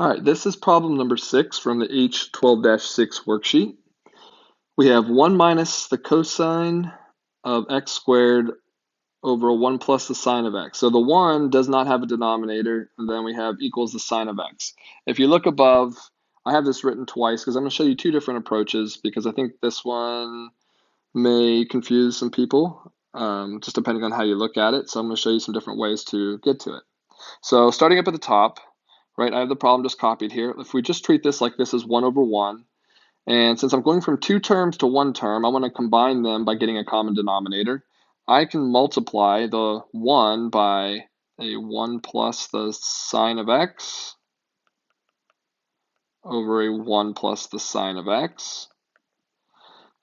All right, this is problem number 6 from the H12-6 worksheet. We have 1 minus the cosine of x squared over 1 plus the sine of x. So the 1 does not have a denominator, and then we have equals the sine of x. If you look above, I have this written twice because I'm going to show you two different approaches because I think this one may confuse some people, just depending on how you look at it. So I'm going to show you some different ways to get to it. So starting up at the top, right, I have the problem just copied here. If we just treat this like this is 1 over 1, and since I'm going from two terms to one term, I want to combine them by getting a common denominator. I can multiply the 1 by a 1 plus the sine of x over a 1 plus the sine of x.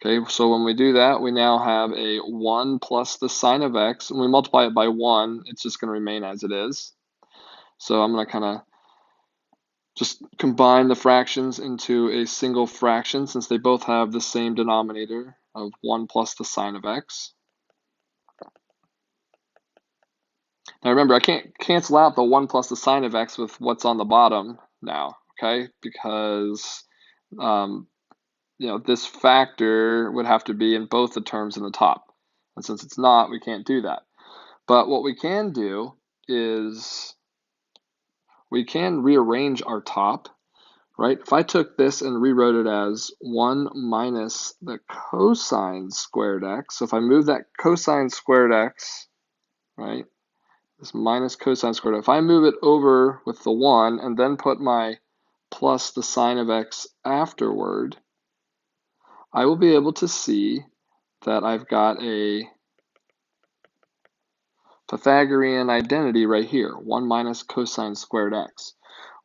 Okay, so when we do that, we now have a 1 plus the sine of x, and we multiply it by 1, it's just going to remain as it is. So I'm going to kind of just combine the fractions into a single fraction since they both have the same denominator of 1 plus the sine of x. Now remember, I can't cancel out the 1 plus the sine of x with what's on the bottom now, okay? Because this factor would have to be in both the terms in the top. And since it's not, we can't do that. But what we can do is we can rearrange our top, right? If I took this and rewrote it as 1 minus the cosine squared x, so if I move that cosine squared x, right, this minus cosine squared x, if I move it over with the 1 and then put my plus the sine of x afterward, I will be able to see that I've got a Pythagorean identity right here, 1 minus cosine squared x.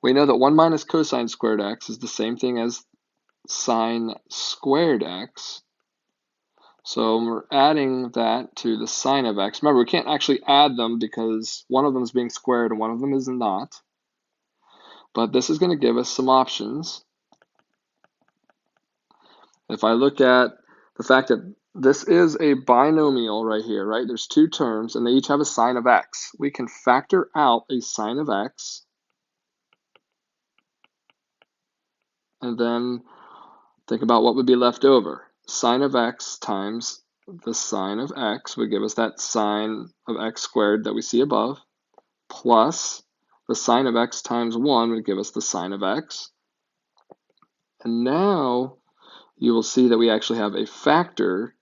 We know that 1 minus cosine squared x is the same thing as sine squared x. So we're adding that to the sine of x. Remember, we can't actually add them because one of them is being squared and one of them is not. But this is going to give us some options. If I look at the fact that this is a binomial right here, right? There's two terms and they each have a sine of x. We can factor out a sine of x and then think about what would be left over. Sine of x times the sine of x would give us that sine of x squared that we see above, plus the sine of x times 1 would give us the sine of x. And now you will see that we actually have a factor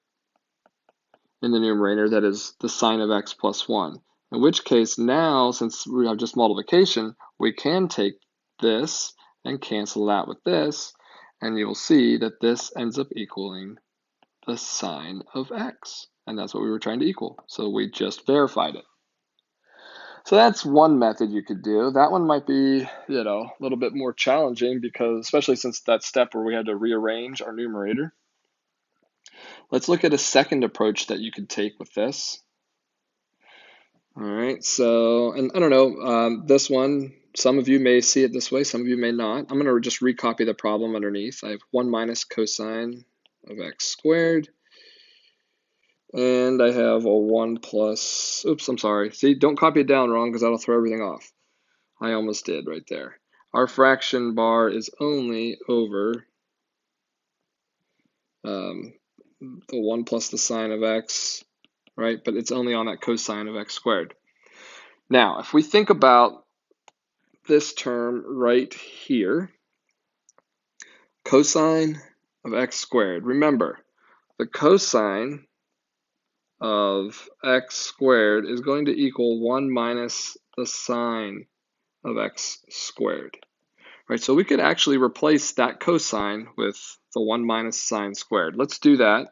in the numerator that is the sine of x plus 1. In which case now, since we have just multiplication, we can take this and cancel that with this, and you'll see that this ends up equaling the sine of x. And that's what we were trying to equal. So we just verified it. So that's one method you could do. That one might be, a little bit more challenging because, especially since that step where we had to rearrange our numerator. Let's look at a second approach that you could take with this. All right, so, and I don't know, this one, some of you may see it this way, some of you may not. I'm going to just recopy the problem underneath. I have 1 minus cosine of x squared. And I have a 1 plus, oops, I'm sorry. See, don't copy it down wrong because that'll throw everything off. I almost did right there. Our fraction bar is only over the 1 plus the sine of x, right? But it's only on that cosine of x squared. Now, if we think about this term right here, cosine of x squared. Remember, the cosine of x squared is going to equal 1 minus the sine of x squared. Right, so we could actually replace that cosine with the 1 minus sine squared. Let's do that.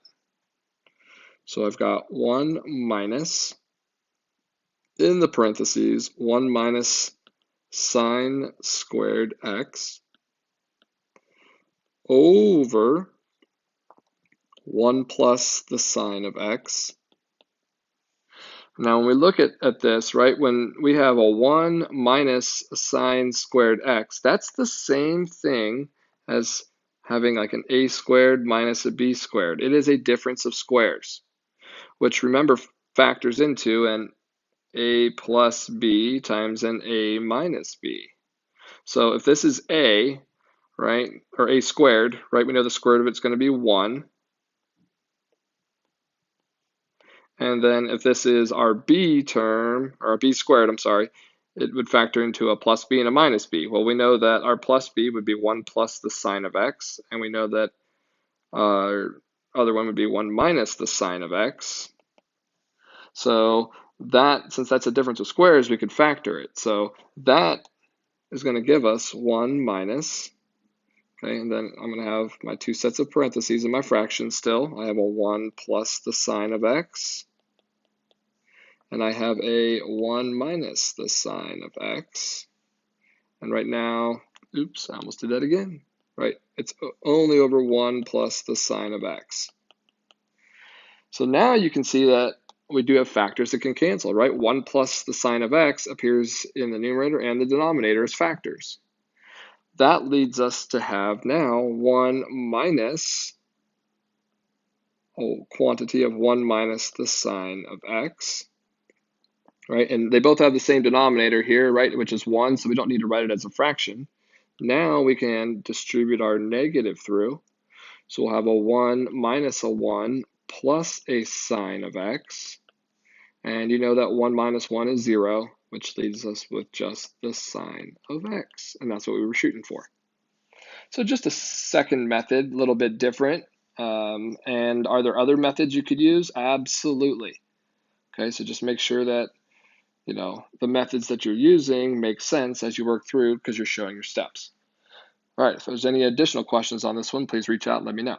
So I've got 1 minus, in the parentheses, 1 minus sine squared x over 1 plus the sine of x. Now when we look at this, right, when we have a 1 minus sine squared x, that's the same thing as having like an a squared minus a b squared. It is a difference of squares, which remember factors into an a plus b times an a minus b. So if this is a, right, or a squared, right, we know the square root of it's going to be 1. And then if this is our b term, or our b squared, I'm sorry, it would factor into a plus b and a minus b. Well, we know that our plus b would be 1 plus the sine of x, and we know that our other one would be 1 minus the sine of x. So that, since that's a difference of squares, we could factor it. So that is going to give us 1 minus, okay, and then I'm going to have my two sets of parentheses in my fraction still. I have a 1 plus the sine of x, and I have a 1 minus the sine of x. And right now, oops, I almost did that again. Right, it's only over 1 plus the sine of x. So now you can see that we do have factors that can cancel, right? 1 plus the sine of x appears in the numerator and the denominator as factors. That leads us to have now 1 minus a quantity of 1 minus the sine of x, right? And they both have the same denominator here, right, which is 1, so we don't need to write it as a fraction. Now we can distribute our negative through. So we'll have a 1 minus a 1 plus a sine of x. And you know that 1 minus 1 is 0, which leaves us with just the sine of x. And that's what we were shooting for. So just a second method, a little bit different. And are there other methods you could use? Absolutely. Okay, so just make sure that the methods that you're using make sense as you work through because you're showing your steps. All right, if there's any additional questions on this one, please reach out and let me know.